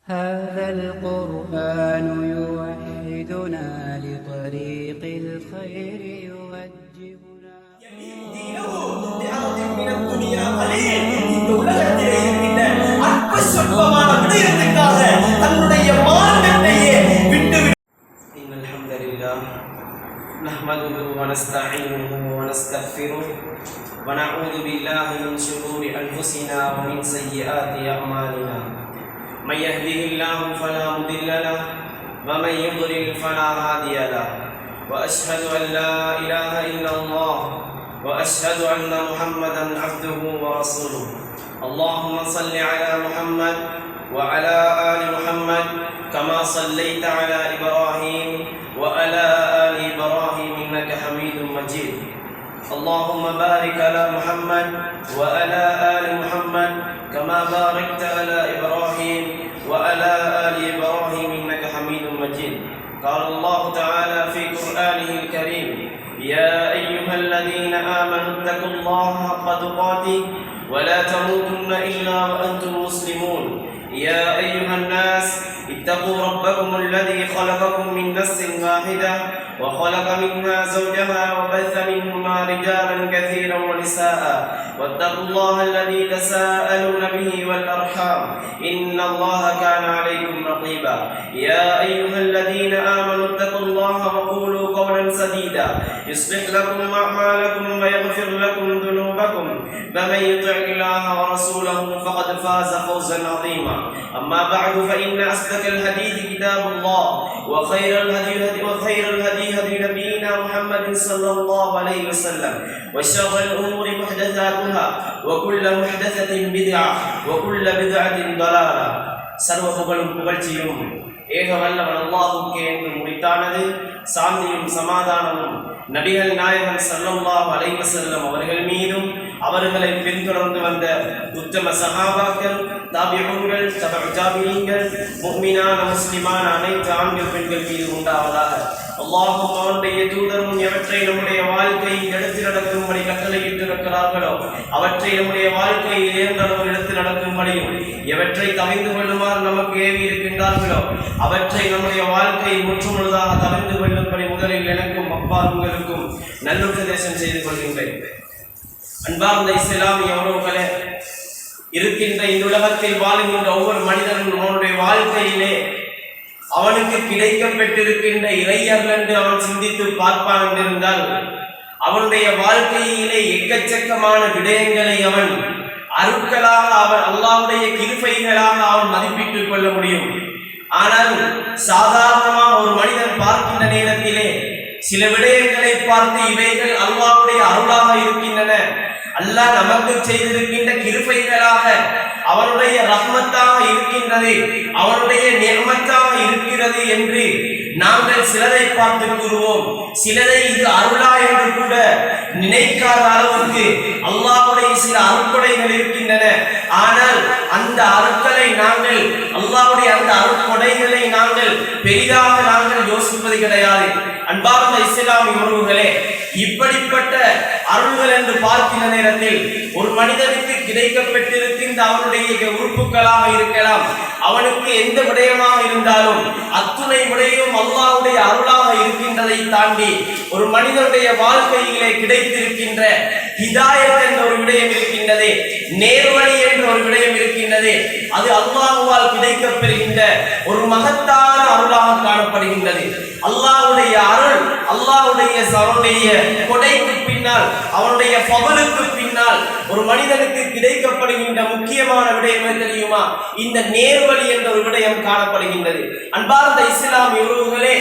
هذا القرآن يوحدنا لطريق الخير يوجهنا இந்த உலகத்திலே இருக்கின்ற அற்ப சொற்பமான விடயத்துக்காக தன்னுடைய மானத்தையே விட்டுவிட. இன்னல் ஹம்தலில்லாஹ் நஹ்மதுஹு வ நஸ்தஈனுஹு வ நஸ்தக்ஃபிருஹு வ நஊது பில்லாஹி மின் ஷுரூரி அன்ஃபுஸினா வ மின் ஸய்யிஆத்தி அஅமாலினா. من يهده الله فلا مضل له ومن يضلل فلا هادي له واشهد ان لا اله الا الله واشهد ان محمدا عبده ورسوله. اللهم صل على محمد وعلى ال محمد كما صليت على ابراهيم وعلى ال ابراهيم انك حميد مجيد. اللهم بارك على محمد وعلى آل محمد كما باركت على إبراهيم وعلى آل إبراهيم إنك حميد مجيد. قال الله تعالى في قرآنه الكريم: يا أيها الذين آمنوا اتقوا الله حق تقاته ولا تموتن إلا وأنتم مسلمون. يا أيها الناس اتقوا ربكم الذي خلقكم من نفس واحدة وخلق منها زوجها وبث منهما رجالا كثيرا ونساء واتقوا الله الذي تساءلون به والأرحام إن الله كان عليكم رقيبا. يا أيها الذين آمنوا اتقوا الله وقولوا قولا سديدا يصلح لكم أعمالكم ويغفر لكم ذنوبكم ومن يطع الله ورسوله فقد فاز فوزا عظيما. أما بعد فإن أصدق الحديث كتاب الله وخير الهدي هدي نبينا محمد صلى الله عليه وسلم وشر الأمور محدثاتها وكل محدثة بدعة وكل بدعة ضلالة. சர்வ புகழும் புகழ்ச்சியும் ஏக வல்லவன் அல்லாஹ்வுக்கே என்று முடித்தானது. சாந்தியும் சமாதானமும் நபிகள் நாயகம் ஸல்லல்லாஹு அலைஹி வஸல்லம் அவர்கள் மீதும் அவர்களை பின்தொடர்ந்து வந்த உத்தம சஹாபாக்கள், தாபிஊன்கள், தபஉ தாபிஈன்கள், முஃமினான முஸ்லிமான அனைத்து ஆண்கள் பெண்கள் மீது உண்டாவதாக. அல்லாஹ்வும் அவனுடைய தூதரும் எவற்றை நம்முடைய வாழ்க்கையில் எடுத்து நடக்கும்படி கட்டளையிட்டு இருக்கிறார்களோ அவற்றை நம்முடைய வாழ்க்கையில் இயன்றளவு எடுத்து நடக்கும்படியும், எவற்றை தவிர்த்து கொள்ளுமாறு நமக்கு ஏவி இருக்கின்றார்களோ அவற்றை நம்முடைய வாழ்க்கையில் முற்றுமுழுதாக தவிர்த்து கொள்ளும்படி முதலில் எனக்கும் அப்பா உங்களுக்கும் நல்லுபதேசம் செய்து கொள்கின்றேன். அன்பார்ந்த இஸ்லாமிய உறவுகளே, இருக்கின்ற இந்த உலகத்தில் வாழுகின்ற ஒவ்வொரு மனிதனும் அவனுடைய வாழ்க்கையிலே அவனுக்கு கிடைக்கப்பட்டிருக்கின்ற இறையர்கள் என்று அவன் சிந்தித்து பார்ப்பான் என்றிருந்தால் அவனுடைய வாழ்க்கையிலே எக்கச்சக்கமான விடயங்களை அவன் அருட்களாக அவன் அல்லாஹ்வுடைய கிருபைகளாக அவன் மதிப்பிட்டுக் கொள்ள முடியும். ஆனால் சாதாரணமாக ஒரு மனிதன் பார்க்கின்ற நேரத்திலே சில விடயங்களை பார்த்து இவைகள் அல்லாஹ்வுடைய அருளாக இருக்கின்றன, அல்லாஹ் நமக்கு செய்திருக்கின்ற கிருபைகளாக அவனுடைய ரஹ்மத்தாக இருக்கின்றது, அவனுடைய நிஅமத்தாக இருக்கிறது என்று நாங்கள் சிலரை பார்த்து கூறுவோம். சிலரை இது அருளா என்று கூட நினைக்காத அளவுக்கு அல்லாஹ்வுடைய சில அருட்கொடைகள் இருக்கின்றன. ஆனால் அந்த அருட்களை நாங்கள் அல்லாஹ்வுடைய அந்த அருட்கொடைகளை நாங்கள் பெரிதாக நாங்கள் யோசிப்பது கிடையாது. அன்பார்ந்த இஸ்லாமிய உறவுகளே, இப்படிப்பட்ட அருள்கள் என்று பார்க்கின்ற நேரத்தில் ஒரு மனிதனுக்கு கிடைக்கப்பட்டிருக்கின்ற அவனுடைய உறுப்புகளாக இருக்கலாம், அவனுக்கு எந்த விடயமாக இருந்தாலும் அத்துணை விடயம் அல்லாஹ்வுடைய அருளாக இருக்கின்றதை தாண்டி ஒரு மனிதனுடைய வாழ்க்கையிலே கிடைத்திருக்கின்ற ஹிதாயத் என்ற ஒரு விடயம் இருக்கின்றது, நேர்வழி என்ற ஒரு விடயம் இருக்கின்றது. அது அல்லாஹ்வால் கிடைக்கப்பெறுகின்ற ஒரு மகத்தான அருளாக காணப்படுகின்றது. அல்லாஹ்வுடைய அருள், அல்லாஹ்வுடைய கொடைக்கு பின்னால், அவனுடைய ஃபضலுக்கு பின்னால் ஒரு மனிதனுக்கு கிடைக்கப்படுகின்ற முக்கியமான விடயம் தெரியுமா? இந்த நேர்வழி என்ற ஒரு விடயம் காணப்படுகின்றது. அன்பார்ந்த இஸ்லாமிய உறவுகளே,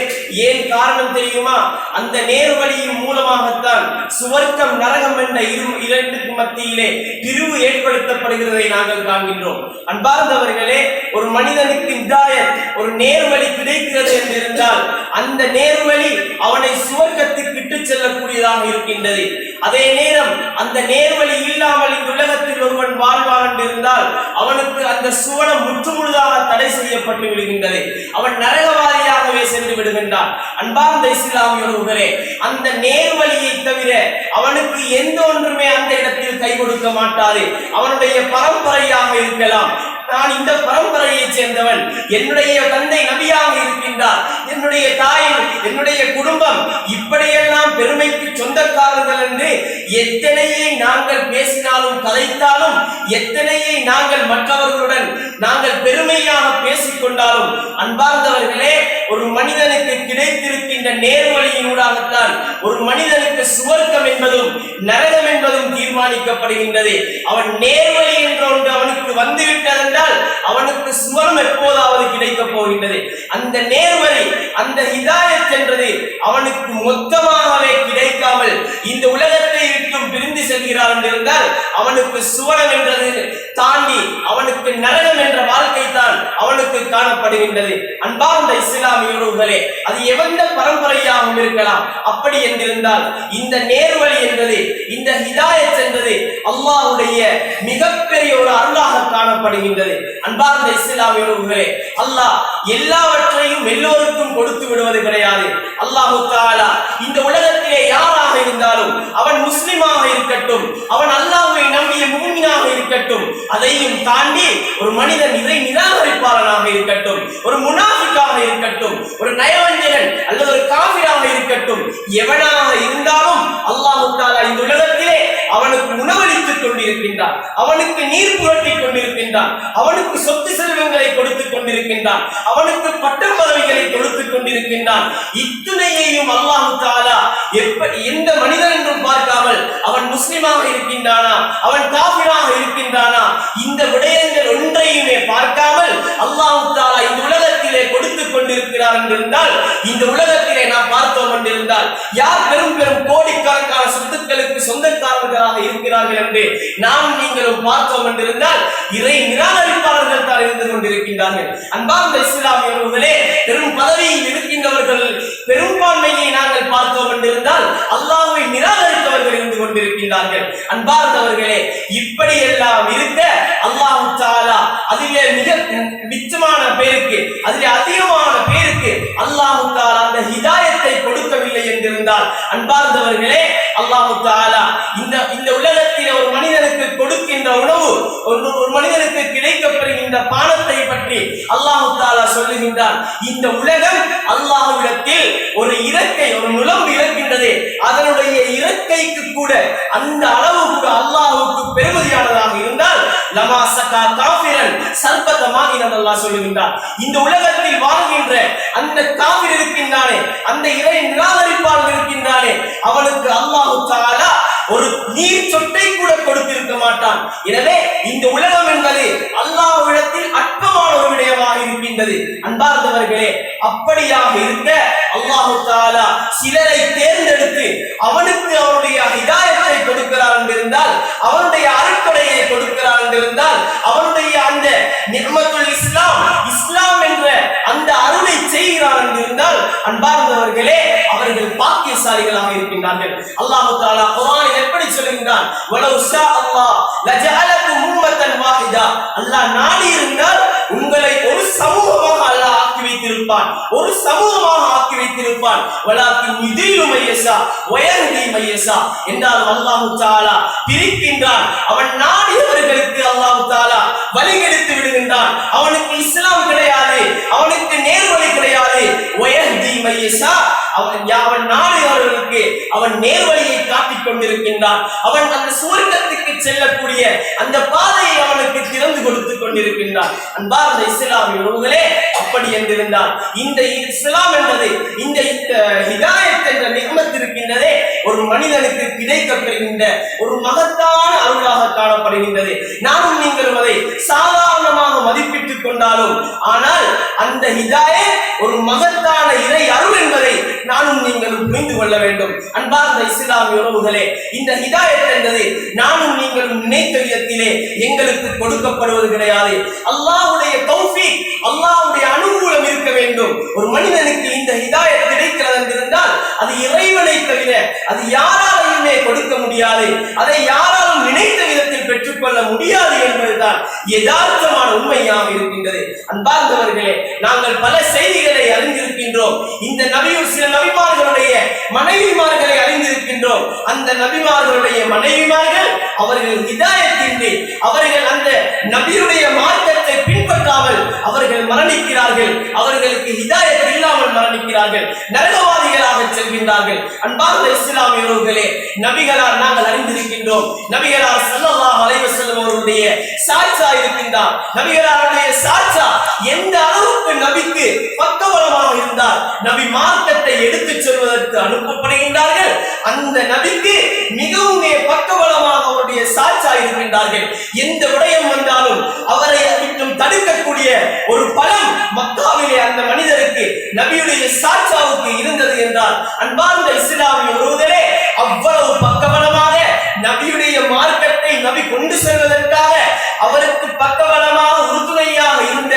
ஏன் காரணம் தெரியுமா? அந்த நேர்வழியின் மூலமாகத்தான் சுவர்க்கம் நரகம் என்ற இரண்டுக்கு மத்தியிலே பிரிவு ஏற்படுத்தப்படுகிறதை நாங்கள் காண்கின்றோம். அன்பார்ந்தவர்களே, ஒரு மனிதனுக்கு ஹிதாயத், ஒரு நேர்வழி கிடைக்கிறது என்றிருந்தால் அந்த நேர்வழி அவனை சுவர்க்கத்துக்கு இட்டுச் செல்லக்கூடியதாக இருக்கின்றது. அதே நேரம் அந்த நேர்வழி இல்லாமல் இந்த உலகத்தில் ஒருவன் வாழ்வான் என்றிருந்தால் அவனுக்கு அந்த சுவனம் முற்றுமுழுதாக தடை செய்யப்பட்டு விடுகின்றது, அவன் நரகவாதியாகவே சென்று விடுகின்றான். அன்பார்ந்த இஸ்லாமிய உறவுகளே, அந்த நேர்வழியை தவிர அவனுக்கு எந்த ஒன்றுமே அந்த இடத்தில் கை கொடுக்க மாட்டாது. அவனுடைய பரம்பரையாக இருக்கலாம், நான் இந்த பரம்பரையைச் சேர்ந்தவன், என்னுடைய தந்தை நபியாக இருக்கின்றார், என்னுடைய தாய், என்னுடைய குடும்பம் இப்படியெல்லாம் பெருமைக்கு சொந்தக்காரர்கள் என்று எத்தனையை நாங்கள் பேசினாலும் கதைத்தாலும், எத்தனையை நாங்கள் மற்றவர்களுடன் நாங்கள் பெருமையாக பேசிக்கொண்டாலும், அன்பார்ந்தவர்களே, ஒரு மனிதனுக்கு கிடைத்திருக்கின்ற நேர்வழியினூடாகத்தான் ஒரு மனிதனுக்கு சுவர்க்கம் என்பதும் நரகம் என்பதும் தீர்மானிக்கப்படுகின்றது. அவன் நேர்வழி என்ற ஒன்று அவனுக்கு வந்துவிட்டதென்றால் அவனுக்கு சுவர்க்கம் எப்போதாவது கிடைக்கப் போகின்றது. அந்த நேர்வழி, அந்த ஹிதாயத் என்றது அவனுக்கு மொத்தமாகவே கிடைக்காமல் இந்த உலகத்தை விட்டும் பிரிந்து செல்கிறான் என்றிருந்தால் அவனுக்கு சுவனம் என்றது தாண்டி அவனுக்கு நரகம் என்ற வாழ்க்கை தான் அவனுக்கு காணப்படுகின்றது. அன்பார்ந்த இஸ்லாமிய உறவுகளே, அது எவந்த பரம்பரையாகவும் இருக்கலாம். அப்படி என்றிருந்தால் இந்த நேர்வழி என்பது, இந்த ஹிதாயத் என்பது அல்லாஹ்வுடைய மிகப்பெரிய ஒரு அருளாக காணப்படுகின்றது. அன்பார்ந்த இஸ்லாமிய உறவுகளே, அல்லாஹ் எல்லாவற்றையும் எல்லோருக்கும் கொடுத்து விடுவது கிடையாது. அல்லாஹ் தஆலா இந்த உலகத்திலே யாராக இருந்தாலும், அவன் முஸ்லிமாக இருக்கட்டும், அவன் அல்லாஹ்வை நம்பிய முஃமினாக இருக்கட்டும், அதையும் தாண்டி ஒரு மனிதன் இறை நிராகரிப்பாளனாக இருக்கட்டும், ஒரு முனாஃபிக்காக இருக்கட்டும், ஒரு நயவஞ்சகன் அல்லது ஒரு காஃபிராக இருக்கட்டும், எவனாக இருந்தாலும் அல்லாஹ் தஆலா இந்த உலகத்திலே அவனுக்கு உணவளித்துக் கொண்டிருக்கின்றான், அவனுக்கு நீர் புரட்டிக் கொண்டிருக்கின்றான், அவனுக்கு சொத்து செல்வங்களை கொடுத்துக் கொண்டிருக்கின்றான், அவனுக்கு பட்டம் பதவிகளை கொடுத்துக் கொண்டிருக்கின்றான். இத்துணையையும் அல்லாஹ் தஆலா எந்த மனிதன் என்றும் பார்க்காமல் அவன் முஸ்லிமாக இருக்கின்றானா, அவன் காஃபிராக இருக்கின்றானா, இந்த விடயங்கள் ஒன்றையுமே பார்க்காமல் அல்லாஹ் தஆலா இந்த உலகத்திலே கொடுத்துக் கொண்டிருக்கிறார் என்றிருந்தால், இந்த உலகத்திலே நாம் பார்த்தோம் என்றிருந்தால் யார் பெரும் பெரும் கோடிக்கணக்கான சொத்துக்களுக்கு சொந்தக்காரர்களாக இருக்கிறார்கள் என்று நாம் நீங்களும் பார்த்தோம் என்றிருந்தால் இறை நிராகரிப்பாளர்கள் தான் இருந்து கொண்டிருக்கின்றார்கள். அன்பார்ந்த இஸ்லாமிய உறவுகளே, பெரும் பதவியில் இருக்கின்றவர்கள் பெரும்பான்மையை நாங்கள் பார்த்தோம் என்றிருந்தால் அல்லாஹ்வை நிராகரித்தவர்கள் இருந்து கொண்டிருக்கின்றார்கள். அன்பார்ந்தவர்களே, இப்படி எல்லாம் இருக்க அல்லாஹ் தஆலா அதிலே மிக மிச்சமான பேருக்கு, அதிலே அதிகமான பேருக்கு அல்லாஹ் தஆலா அந்த ஹிதாயத்தை கொடுக்கவில்லை என்றிருந்தால், அன்பார்ந்தவர்களே, அல்லாஹ் தஆலா இந்த உலகத்தில் ஒரு மனிதனுக்கு கொடுக்கின்ற உணவு, ஒரு மனிதனுக்கு கிடைக்கப்பெறுகின்ற பானத்தை பற்றி அல்லாஹ் தஆலா சொல்லுகின்றான். இந்த உலகம் அல்லாஹ்விடத்தில் ஒரு இறக்கை, ஒரு நுளம்பு இருக்கின்றது, அதனுடைய இறக்கைக்கு கூட அந்த அளவு கூட அல்லாஹ்வுக்கு பெருமதியானதாக இருந்தால் லமா சகா காஃபிரன் சர்பதமாக அல்லாஹ் சொல்லுகின்றான். இந்த உலகத்தில் வாழ்கின்ற அந்த காஃபிர் இருக்கின்றானே, அந்த இறை நிராகரிப்பாளர் இருக்கின்றானே, அவனுக்கு அல்லாஹ் தஆலா ஒரு நீர் சொட்டை கூட கொடுத்திருக்க மாட்டான். எனவே இந்த உலகம் என்பது அல்லாஹ்விடத்தில் அற்பமான ஒரு விடயமாக இருக்கின்றது. அன்பார்ந்தவர்களே, அப்படியாக இருக்க அல்லாஹ் தஆலா சிலரை தேர்ந்தெடுத்து அவனுக்கு அவருடைய ஹிதாயத்தை கொடுக்கிறார் என்றிருந்தால், அவனுடைய அருட்கொடையை கொடுக்கிறார் என்றிருந்தால், அவனுடைய அந்த நிஅமத்துல் இஸ்லாம், இஸ்லாம் என்ற அந்த அருளை செய்கிறார் என்றிருந்தால், அன்பார்ந்தவர்களே, அவர்கள் பாக்கியசாலிகளாக இருக்கின்றார்கள். அல்லாஹ் தஆலா குர்ஆனில் எப்படி சொல்லுகிறான்? வலவ் ஷா அல்லாஹ் லஜஅலகும் உம்மத்தன் வாஹிதா. அல்லாஹ் நாடி இருந்தால் உங்களை ஒரு சமூகமாக அல்லாஹ் ஆக்கி வைத்திருப்பான், ஒரு சமூகமாக ஆக்கி வைத்திருப்பான். வலாக்கின் யுதில்லு மையஸா வயஹ்தி மையஸா என்றால் அல்லாஹ் தஆலா பிரிக்கின்றான். அவன் நாடியவர்களுக்கு அல்லாஹ் தஆலா வழிகெடுத்து விடுகின்றான். அவனுக்கு இஸ்லாம் கிடையாது, அவனுக்கு நேர்வழி கிடையாது. வயஹ்தி மையஸா, அவன் நாடியவர்களுக்கு அவன் நேர்வழியை காட்டிக் கொண்டிருக்கின்றான். அவன் அந்த சுவர்க்கத்துக்கு செல்லக்கூடிய அந்த பாதையை அவனுக்கு திறந்து கொடுத்துக் கொண்டிருக்கின்றான். அன்பார்ந்த இஸ்லாமிய உறவுகளே, அப்படி என்றிருந்தால் இந்த இஸ்லாம் என்பது, இந்த ஹிதாயத் என்ற நிஅமத் இருக்கின்றதே, ஒரு மனிதனுக்கு கிடைக்கப்பெறுகின்ற ஒரு மகத்தான அருளாக காணப்படுகின்றது. நானும் நீங்களும் அதை சாதாரணமாக மதிப்பிட்டுக் கொண்டாலும், ஆனால் அந்த ஹிதாயத் ஒரு மகத்தான இறை அருள் என்பதை நானும் நீங்களும் புரிந்து கொள்ள வேண்டும். அன்பார்ந்த இஸ்லாமிய உறவுகளே, இந்த ஹிதாயத் என்பது நானும் நீங்களும் நினைத்த விதத்திலே எங்களுக்கு கொடுக்கப்படுவது கிடையாது. அல்லாஹ்வுடைய தௌஃபீக், அல்லாஹ்வுடைய அனுகூலம் இருக்க வேண்டும். ஒரு மனிதனுக்கு இந்த ஹிதாயத் கிடைக்கிறது என்றிருந்தால் அது இறைவனை தவிர அது யாராலையுமே கொடுக்க முடியாது. அதை யாராலும் நினைத்த விதத்தில் பெற்றுக்கொள்ள முடியாது என்பதுதான் யதார்த்தமான உண்மையாக இருக்கின்றது. அன்பார்ந்தவர்களே, நாங்கள் பல செய்திகளை அறிந்திருக்கின்றோம். இந்த நபியும் சில நபிமார்களுடைய மனைவிமார்களை அறிந்திருக்கின்றோம். அந்த நபிமார்களுடைய மனைவிமார்கள் அவர்கள் ஹிதாயத்தின்றி அவர்கள் அந்த நபியுடைய மார்க்கத்தை பின்பற்றாமல் அவர்கள் மரணிக்கிறார்கள். அவர்களுக்கு ஹிதாயத் இல்லாமல் மரணிக்கிறார்கள், நரகவாதிகளாக செல்கின்றார்கள். அன்பார்ந்த இஸ்லாமியர்களே, நபிகளால் நாங்கள் அறிந்திருக்கின்றோம். நபிகளார் ஸல்லல்லாஹு அலைஹி வஸல்லம் அவர்களுடைய சாட்சா இருக்கின்றார். நபிகளாருடைய சாட்சா எந்த அளவுக்கு நபிக்கு பக்கபலமாக இருந்தார். நபி மார்க்கத்தை எடுத்துச் சொல்வதற்கு அனுப்பப்படுகின்றார்கள். அந்த நபிக்கு மிகவும் பக்கபலமாக அவருடைய சாட்சா இருக்கின்றார்கள். எந்த விடயம் வந்தாலும் அவரை விட்டும் தடுக்கக்கூடிய ஒரு பலம் மக்காவிலே அந்த மனிதருக்கு நபியுடைய சாட்சாவுக்கு இருந்தது என்றால், அன்பார்ந்த இஸ்லாமிய உறவுகளே, அவ்வளவு பக்கபலமாக நபியுடைய மார்க்கத்தை நபி கொண்டு செல்வதற்காக அவருக்கு பக்கபலமாக உறுதுணையாக இருந்த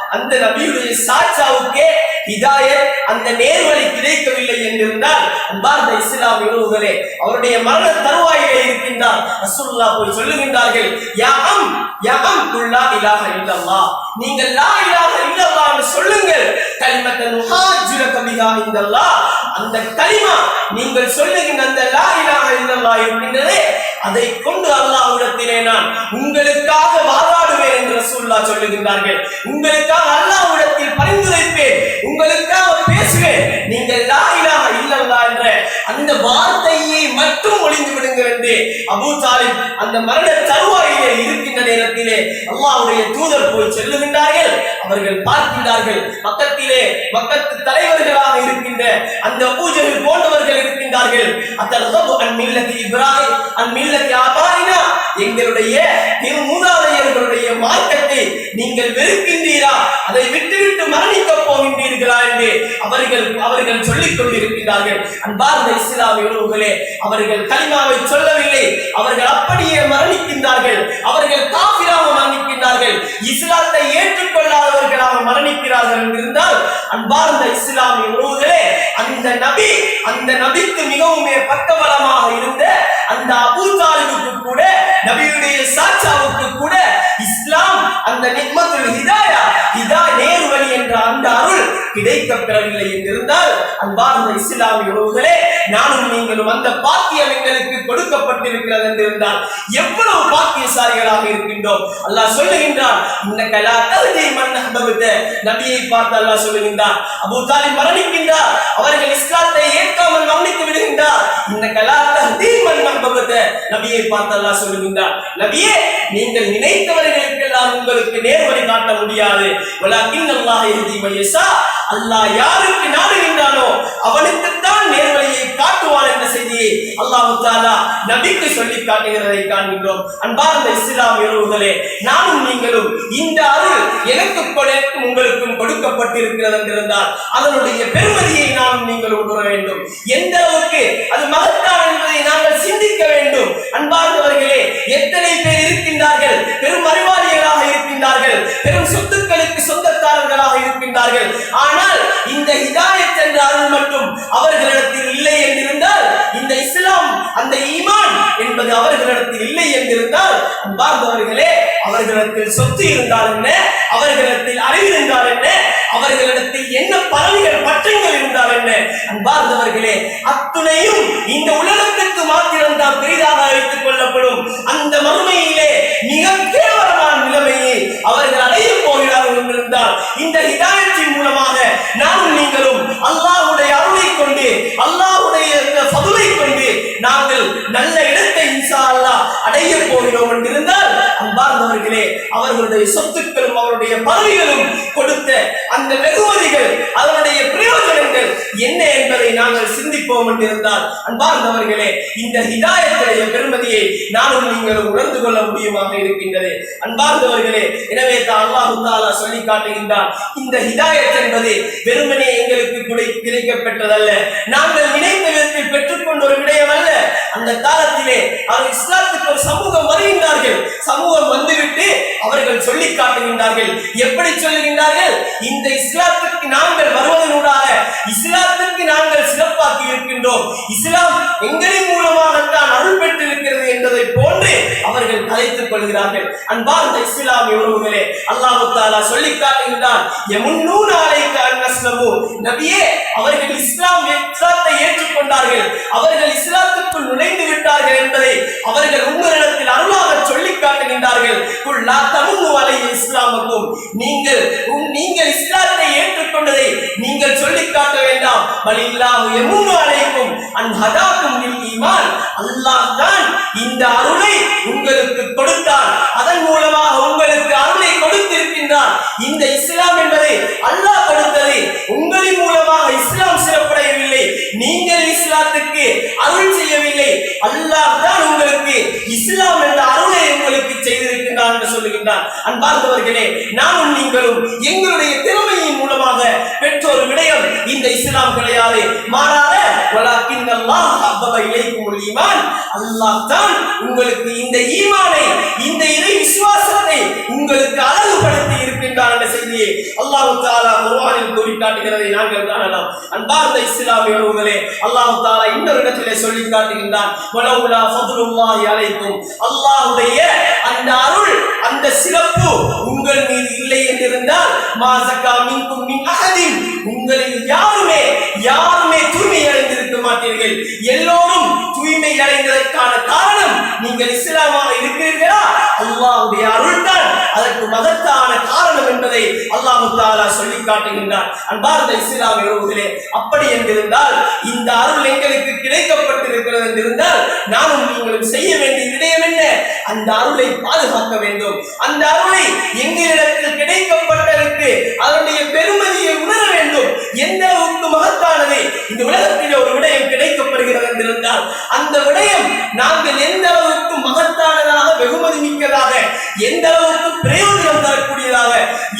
அந்த நபியுடைய சாட்சாவுக்கே ஹிதாயத், அந்த நேர்வழி கிடைக்கவில்லை என்றிருந்தால், அன்பார்ந்த இஸ்லாமிய உறவுகளே, அவருடைய மரண தருவாயிலே இருக்கின்றார். ரசூலுல்லாஹ் போய் சொல்லுகின்றார்கள், யா அம் குல் லா இலாஹ இல்லல்லாஹ், நீங்கள் லா இலாஹ இல்லல்லாஹ் என்று சொல்லுங்கள். கலிமத்தன் முஹாஜிரக பிஹா இந்தல்லாஹ், அந்த கலிமா நீங்கள் சொல்லுகின்ற அந்த லா இலாஹ இல்லல்லாஹ் இருக்கின்றதே, அதை கொண்டு அல்லாஹ்விடத்திலே நான் உங்களுக்காக வாதாடுவேன் என்று ரசூலுல்லாஹ் சொல்லுகின்றார்கள். உங்களுக்காக அல்லாஹ்விடத்தில் பரிந்துரைப்பேன், உங்களுக்காக பேசுவேன். நீங்கள் லா இலாஹ இல்லல்லாஹ் என்ற அந்த வார்த்தையை மட்டும் ஒளிந்து விடுங்கள் என்று அபூ தாலிப் அந்த மரண தருவாயிலே இருக்கின்ற நேரத்திலே அல்லாஹ்வுடைய தூதர் போய் செல்லுகின்றார்கள். அவர்கள் பார்க்கின்றார்கள், மக்கத்து தலைவர்களாக இருக்கின்ற அந்த அபூ ஜஹல் போன்றவர்கள் இருக்கின்றார்கள். அத்தர்ஹபு அன் மில்லத்தி இப்ராஹிம் அன் மில்லத்தி ஆபாயினா, எங்களுடைய மூதாதையர்களுடைய மார்க்கத்தை நீங்கள் வெறுக்கின்றீரா, அதை விட்டுவிட்டு மரணிக்க போகின்றீர்களா என்று அவர்கள் சொல்லிக் கொண்டிருக்கிறார்கள். அன்பார்ந்த இஸ்லாமிய உறவுகளே, அவர்கள் கலிமாவை சொல்லவில்லை, அவர்கள் அப்படியே மரணிக்கின்றார்கள். அவர்கள் காஃபிராக மரணிக்கின்றார்கள், இஸ்லாத்தை ஏற்றுக்கொள்ளாதவர்களாக மரணிக்கிறார்கள் என்றிருந்தால், அன்பார்ந்த இஸ்லாமிய உறவுகளே, அந்த நபிக்கு மிகவும் பக்கபலமாக இருந்த அந்த அபூ தாலிபுக்கு கூட, நபியுடைய சாட்சாவுக்கு கூட இஸ்லாம் அந்த நிக்மத்துல் ஹிதாயா, நேர்வழி என்ற அந்த அருள் கிடைக்கப் பெறவில்லை என்றிருந்தால், அன்பார்ந்த இஸ்லாமிய உறவுகளே, நானும் நீங்களும் அந்த பாக்கியம் எங்களுக்கு கொடுக்கப்பட்டிருக்கிறது என்றிருந்தால் எவ்வளவு பாக்கியசாலிகளாக இருக்கின்றோம். அல்லாஹ் சொல்லுகின்றான், இன்னக லா தஹ்தி மன் அஹ்பப்த, நபியை பார்த்து அல்லாஹ் சொல்லுகின்றான், அபூ தாலிப் மரணிக்கின்றார், அவர்கள் இஸ்லாத்தை ஏற்காமல் மரணித்து விடுகின்றார். இன்னக லா தஹ்தி மன் அஹ்பப்த, நபியை பார்த்து அல்லாஹ் சொல்லுகின்றான், நபியே, நீங்கள் நினைத்தவர்களுக்கெல்லாம் உங்களுக்கு நேர்வழி காட்ட முடியாது. வலாக்கின் அல்லாஹ் யஹ்தி மன் யஷா, அல்லாஹ் யாருக்கு நாடுகின்றானோ அவனுக்குத்தான் நேர்வழியை காட்டுவான் என்ற செய்தியை அல்லாஹ் தஆலா நபிக்கு சொல்லி காட்டுகிறதை காண்கின்றோம். அன்பார்ந்த இஸ்லாமிய உறவுகளே, நானும் நீங்களும் இந்த அருள் எனக்கும் உங்களுக்கும் கொடுக்கப்பட்டிருக்கிறது என்றிருந்தால் அதனுடைய பெருமதியை நானும் நீங்கள் உணர வேண்டும். எந்த அளவுக்கு அது மகத்தான் என்பதை நாங்கள் சிந்திக்க வேண்டும். அன்பார்ந்தவர்களே, எத்தனை பேர் இருக்கின்றார்கள், பெரும் அறிவாளிகளாக இருக்கின்றார்கள், பெரும் சொத்துக்களுக்கு சொந்தக்காரர்களாக இருக்கின்றார்கள். ஆனால் இந்த ஹிதாயத் என்ற அருள் மட்டும் அவர்களிடத்தில் இல்லை என்றிருந்தால், இந்த இஸ்லாம் அந்த ஈமான் என்பது அவர்களிடத்தில் இல்லை என்றிருந்தால், அன்பார்ந்தவர்களே, அவர்களிடத்தில் சொத்து இருந்தால் என்ன, அவர்களிடத்தில் அறிவு இருந்தால் என்ன, அவர்களிடத்தில் என்ன பறவைகள் பற்றங்கள் இருந்தால் என்ன, அன்பார்ந்தவர்களே, அத்துணையும் இந்த உலகத்திற்கு மாத்திரம் தான் பெரிதாக வைத்துக் கொள்ளப்படும். அந்த மறுமையிலே மிக கேவலமான நிலைமையை அவர்கள் அடைய போகிறார்கள் என்றிருந்தால், இந்த ஹிதாயத்தின் மூலமாக நானும் நீங்களும் அல்லாஹ்வுடைய அருளை கொண்டு, அல்லாஹ்வுடைய ஃபதுலை கொண்டு நாங்கள் நல்ல இடத்தை இன்ஷா அல்லாஹ் அடைய போகிறோம் என்றிருந்தால், அன்பார்ந்தவர்களே, அவர்களுடைய சொத்துக்களும் அவருடைய பதவிகளும் கொடுத்த அந்த வெகுமதிகள், அதனுடைய பிரயோஜனங்கள் என்ன என்பதை நாங்கள் சிந்திப்போம் என்றிருந்தால், அன்பார்ந்தவர்களே, இந்த ஹிதாயத்துடைய பெருமதியை நானும் நீங்களும் உணர்ந்து கொள்ள முடியுமாக இருக்கின்றது. அன்பார்ந்தவர்களே, எனவே தான் அல்லாஹ் தஆலா சொல்லி காட்டுகின்றான், இந்த ஹிதாயத் என்பது வெறுமனே எங்களுக்கு கிடைக்கப்பட்டதல்ல, நாங்கள் நினைத்த விதத்தில் பெற்றுக்கொண்ட ஒரு விடயம் அல்ல. அந்த காலத்திலே அவர் இஸ்லாத்துக்கு ஒரு சமூகம் வருகின்றார்கள், சமூகம் வந்துவிட்டு அவர்கள் சொல்லி காட்டுகின்றார்கள். எப்படி சொல்லுகின்றார்கள்? இந்த இஸ்லாத்துக்கு நாங்கள் வருவதனூடாக இஸ்லாம் இஸ்லாத்துக்கு நாங்கள் சிறப்பாக்கி இருக்கின்றோம், இஸ்லாம் எங்களின் மூலமாகத்தான் அருள் பெற்றிருக்கிறது என்பதை போன்று அவர்கள் கலைத்துக் கொள்கிறார்கள். அன்பார்ந்த இஸ்லாமிய உறவுகளே, அல்லாஹ் தஆலா சொல்லி காட்டுகின்றான், யமுன்னூன அலைக அன் அஸ்லமு, நபியே அவர்கள் இஸ்லாத்தை ஏற்றுக்கொண்டார்கள், அவர்கள் இஸ்லாத்துக்குள் நுழைந்து விட்டார்கள் என்பதை அவர்கள் உங்களிடத்தில் அருளாக சொல்லி காட்டுகின்றார்கள். குல் லா தமுன்னு அலைஹி இஸ்லாமக்கும், நீங்கள் இஸ்லாத்தை ஏற்றுக்கொண்டதை நீங்கள் சொல்லி காட்ட வேண்டாம். பலில்லாஹு யமுன்னு அலைக்கும் அன் ஹதாக்கும் லில் ஈமான், அல்லாஹ் தான் இந்த அருளை உங்களுக்கு கொடுத்தான், அதன் மூலமாக உங்களுக்கு அருளை கொடுத்திருக்கின்றான். இந்த இஸ்லாம் என்பதை அல்லாஹ் கொடுத்தது, உங்களின் மூலமாக இஸ்லாம் சிறப்படையவில்லை, நீங்கள் இஸ்லாத்துக்கு அருள் செய்யவில்லை, அல்லாஹ் தான் உங்களுக்கு இஸ்லாம் என்ற அருளை உங்களுக்கு செய்திருக்கின்றான் என்று சொல்லுகின்றான். அன்பார்ந்தவர்களே, நானும் நீங்களும் எங்களுடைய திறமையின் மூலமாக பெற்ற ஒரு விடயம் இந்த இஸ்லாம் கிடையாது. மாறாக வலாக்கின் அல்லாஹ் ஹப்பப இலைக்குமுல் ஈமான், அல்லாஹ் தான் உங்களுக்கு இந்த ஈமானை, இந்த இறை விசுவாசத்தை உங்களுக்கு அழகுபடுத்தி இருக்கின்றான் என்ற செய்தியை அல்லாஹ் தஆலா குர்ஆனில் கூறி காட்டுகிறதை நாங்கள் காணலாம். அன்பார்ந்த இஸ்லாமிய உறவுகளே, அல்லாஹ் தஆலா இன்னொரு இடத்திலே சொல்லி காட்டுகின்றான், வலவுலா ஃபதுலுல்லாஹி அலைக்கும், அல்லாஹ்வுடைய அந்த அருள், அந்த சிறப்பு உங்கள் மீது இல்லை என்றிருந்தால் மா ஸக்கா மின்கும் மின் அஹதின், உங்களில் யாருமே தூய்மை அடைந்திருக்க மாட்டீர்கள். எல்லோரும் தூய்மை அடைந்ததற்கான காரணம் நீங்கள் இஸ்லாமாக இருக்கிறீர்களா, அல்லாஹ்வுடைய அருள் தான் அதற்கு மகத்தான காரணம் என்பதை அல்லாஹ் தஆலா சொல்லி காட்டுகின்றான். அன்பார்ந்த இஸ்லாமிய உறவுகளே, அப்படி என்றிருந்தால் இந்த அருள் எங்களுக்கு கிடைக்கப்பட்டிருக்கிறது என்றிருந்தால் நானும் நீங்களும் செய்ய வேண்டிய விடயம் என்ன? அந்த அருளை பாதுகாக்க வேண்டும். அந்த அருளை எங்களிடத்தில் கிடைக்கப்பட்டதற்கு அதனுடைய பெருமதியை உணர வேண்டும். எந்த அளவுக்கு மகத்தானது இந்த உலகத்தில் ஒரு விடயம் கிடைக்கப்படுகிறது என்றிருந்தால் அந்த விடயம் நாங்கள் எந்த அளவுக்கு மகத்தானதாக, வெகுமதி மிக்கதாக, எந்த அளவுக்கு பிரயோஜனம் தரக்கூடியதாக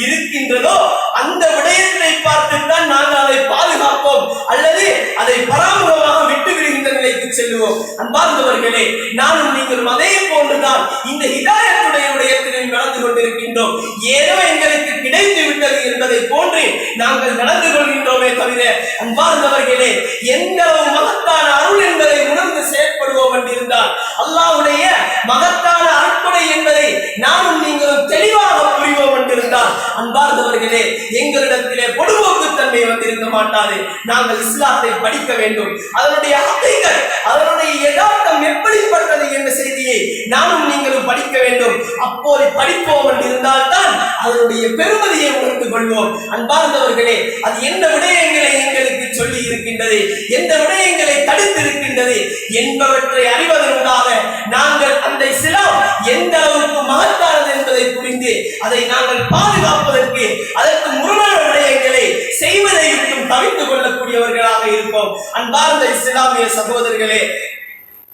இருக்கின்றதோ அந்த விடயத்தை பார்த்துத்தான் நாங்கள் அதை பாதுகாப்போம் அல்லது அதை பராமுகமாக விட்டு விடுகின்ற நிலைக்கு செல்லுவோம். அன்பார்ந்தவர்களே, நானும் நீங்களும் அதே போன்றுதான் இந்த ஹிதாயத்துடைய விடயத்தில் நடந்து கொண்டிருக்கின்றோம். ஏதோ எங்களுக்கு கிடைத்து விட்டது என்பதை போன்று நாங்கள் நடந்து கொள்கின்றோமே தவிர, அன்பார்ந்தவர்களே, எந்த அளவு மகத்தான அருள் என்பதை உணர்ந்து செயற்படுவோம் என்றிருந்தால் அல்லாஹ்வுடைய மகத்தான அருட்கொடை என்பதை நானும் நீங்களும் தெளிவாக புரிவோம் என்றிருந்தால், அன்பார்ந்தவர்களே, எங்களிடத்திலே பொடுபோக்கு தன்மை வந்திருக்க மாட்டாது. நாங்கள் இஸ்லாத்தை படிக்க வேண்டும், அதனுடைய ஹக்கீகத், அதனுடைய யதார்த்தம் எப்படிப்பட்டது என்ற செய்தியை நானும் நீங்களும் படிக்க வேண்டும். அப்போது படிப்போம் என்றிருந்தால் தான் அதனுடைய பெருமதியை உணர்ந்து கொள்வோம். அன்பார்ந்தவர்களே, அது என்ன விடயங்களை எங்களுக்கு சொல்லி இருக்கின்றது, எந்த விடயங்களை தடுத்திருக்கின்றது என்பவற்றை அறிவதற்காக நாங்கள் அந்த இஸ்லாம் எந்த அளவுக்கு மகத்தானது என்பதை புரிந்து அதை நாங்கள் பாதுகாப்பதற்கு, அதற்கு முரணான விடயங்களை செய்வதை விட்டும் தவிர்த்து கொள்ளக்கூடியவர்களாக இருப்போம். அன்பார்ந்த இஸ்லாமிய சகோதரர்களே,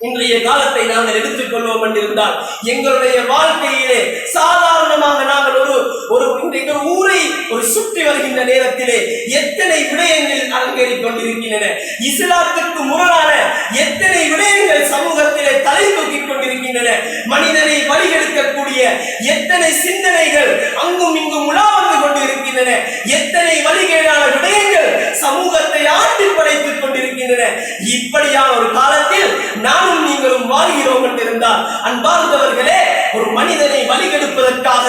இன்றைய காலத்தை நாங்கள் எடுத்துக் கொள்வோம் என்றிருந்தால் எங்களுடைய வாழ்க்கையிலே சாதாரணமாக நாங்கள் ஒரு ஊரை சுற்றி வருகின்ற நேரத்திலே எத்தனை விடயங்கள் அரங்கேறிக் கொண்டிருக்கின்றன, இஸ்லாத்துக்கு முரணான எத்தனை விடயங்கள் சமூகத்திலே தலை தூக்கிக் கொண்டிருக்கின்றன, மனிதனை வழிகெடுக்கக்கூடிய எத்தனை சிந்தனைகள் அங்கும் இங்கும் உலா வந்து கொண்டிருக்கின்றன, எத்தனை வழிகேடான விடயங்கள் சமூகத்தை ஆட்டி படைத்துக் கொண்டிருக்கின்றன. இப்படியான ஒரு காலத்தில் நானும் நீங்களும் வாழ்கிறோம் என்றிருந்தால், அன்பார்ந்தவர்களே, ஒரு மனிதனை வழிகெடுப்பதற்காக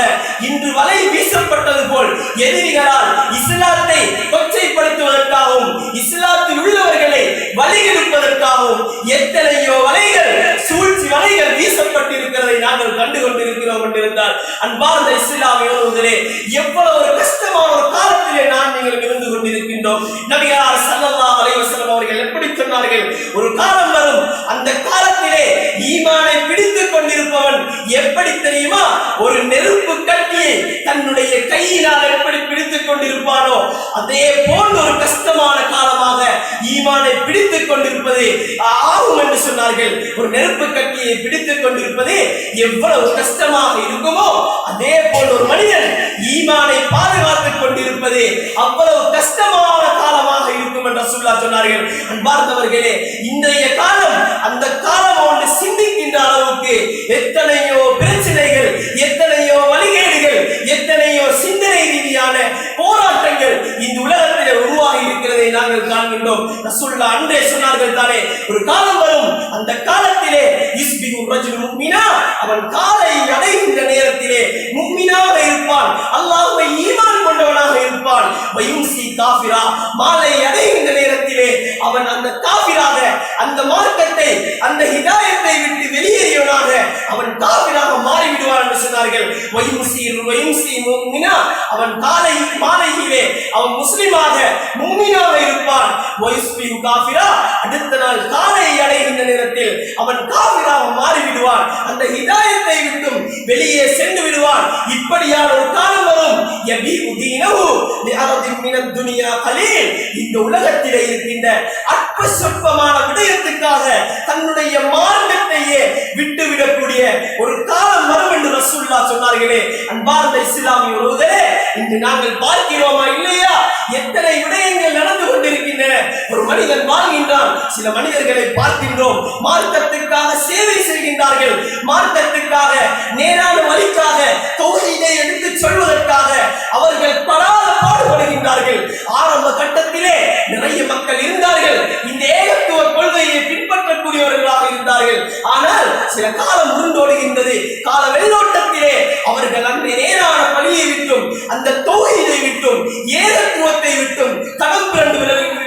இன்று வலை வீசப்பட்டது போல் எதிரிகளால் இஸ்லாத்தை கொச்சைப்படுத்துவதற்காகவும் இஸ்லாத்தில் உள்ளவர்களை வழிகெடுப்பதற்காகவும் எத்தனையோ வலைகள், சூழ்ச்சி வலைகள் வீசப்பட்டிருக்கிறதை நாங்கள் கண்டு கொண்டிருக்கிறோம் என்றிருந்தால், அன்பார்ந்த இஸ்லாமிய உறவுகளே, எவ்வளவு ஒரு கஷ்டமான ஒரு காலத்திலே நான் நீங்கள் இருந்து கொண்டிருக்கின்றோம். நபிகளார் ஸல்லல்லாஹு அலைஹி வஸல்லம் அவர்கள் எப்படி சொன்னார்கள், ஒரு காலம் வரும், அந்த காலத்திலே ஈமானை பிடித்துக் கொண்டிருப்பவன் எப்படி தெரியுமா, ஒரு நெருப்பு கட்டியை தன்னுடைய கையினால் எப்படி பிடித்துக் கொண்டிருப்பானோ அதே போன்ற ஒரு கஷ்டமான காலமாக ஈமானை பிடித்துக் கொண்டிருப்பது ஆகும் என்று சொன்னார்கள். ஒரு நெருப்பு கட்டியை பிடித்துக் கொண்டிருப்பது எவ்வளவு கஷ்டமாக இருக்குமோ அதே போல் ஒரு மனிதன் ஈமானை பாதுகாத்துக் கொண்டிருப்பது அவ்வளவு கஷ்டமான காலமாக இருக்கும் என்று ரசூலுல்லாஹ் சொன்னார்கள். அன்பார்ந்தவர்களே, இன்றைய காலம் அந்த காலம் ஒன்று சிந்திக்கின்ற அளவுக்கு எத்தனையோ பிரச்சனைகள், எத்தனையோ வழிகேடுகள், எத்தனையோ சிந்தனை ரீதியான போராட்டங்கள் இந்த உலகத்தில் உருவாகி இருக்கிறதை நாங்கள் காண்கின்றோம். ரசூலுல்லாஹ் அன்றே சொன்னார்கள் தானே, ஒரு காலம் வரும், அந்த காலத்திலே யுஸ்பிஹு ரஜுலு முஃமினா, அவன் காலை அடைகின்ற நேரத்திலே முஃமினாக இருப்பான், அல்லாஹ்வை ஈமான் கொண்டவனாக இருப்பான். வயும்சி காஃபிரா, மாலை அடைகின்ற நேரத்திலே அவன் அந்த காஃபிராக, அந்த மார்க்கத்தை, அந்த ஹிதாயத்தை விட்டு வெளியேறியவனாக அவன் காஃபிராக மாறிவிடுவான் என்று சொன்னார்கள். வயும்சி முஃமினா, அவன் காலை மாலையிலே அவன் முஸ்லிமாக முஃமினாக இருப்பான். வயுஸ்பிஹு காஃபிரா, அடுத்த நாள் காலை அடைகின்ற நேரத்தில் அவன் காஃபிராக மாறிவிடுவான், அந்த ஹிதாயத்தை விட்டும் வெளியே சென்று விடுவான். இப்படியான ஒரு காலம் வரும். யபீஉ தீனஹு லிஅர்தின் மினத் துன்யா கலீல், இந்த உலகத்திலே இருக்கின்ற அற்ப சொற்பமான விடயத்துக்காக தன்னுடைய மார்க்கத்தையே விட்டுவிடக்கூடிய ஒரு காலம் வரும் என்று ரசூலுல்லாஹ் சொன்னார்களே. அன்பார்ந்த இஸ்லாமிய உறவுகளே, இன்று நாங்கள் பார்க்கிறோமா இல்லையா, எத்தனை விடயங்கள் நடந்து கொண்டிருக்கின்றன. ஒரு மனிதன் வாழ்கின்றான், சில மனிதர்களை பார்க்கின்றோம், மார்க்கத்துக்காக சேவை செய்கின்றார்கள், மார்க்கத்துக்காக நேரான வழிக்காக தௌஹீதை எடுத்து சொல்வதற்காக அவர்கள் படாத பாடுபடுகின்றார்கள். ஆரம்ப கட்டத்திலே நிறைய மக்கள் இருந்தார்கள், இந்த ஏகத்துவ கொள்கையை பின்பற்றக்கூடியவர்களாக இருந்தார்கள். ஆனால் சில காலம் உருண்டோடுகின்றது, கால வெள்ளோட்டத்திலே அவர்கள் அந்த நேரான பணியை விட்டும், அந்த தௌஹீதை விட்டும், ஏகத்துவத்தை விட்டும் தடம் புரண்டு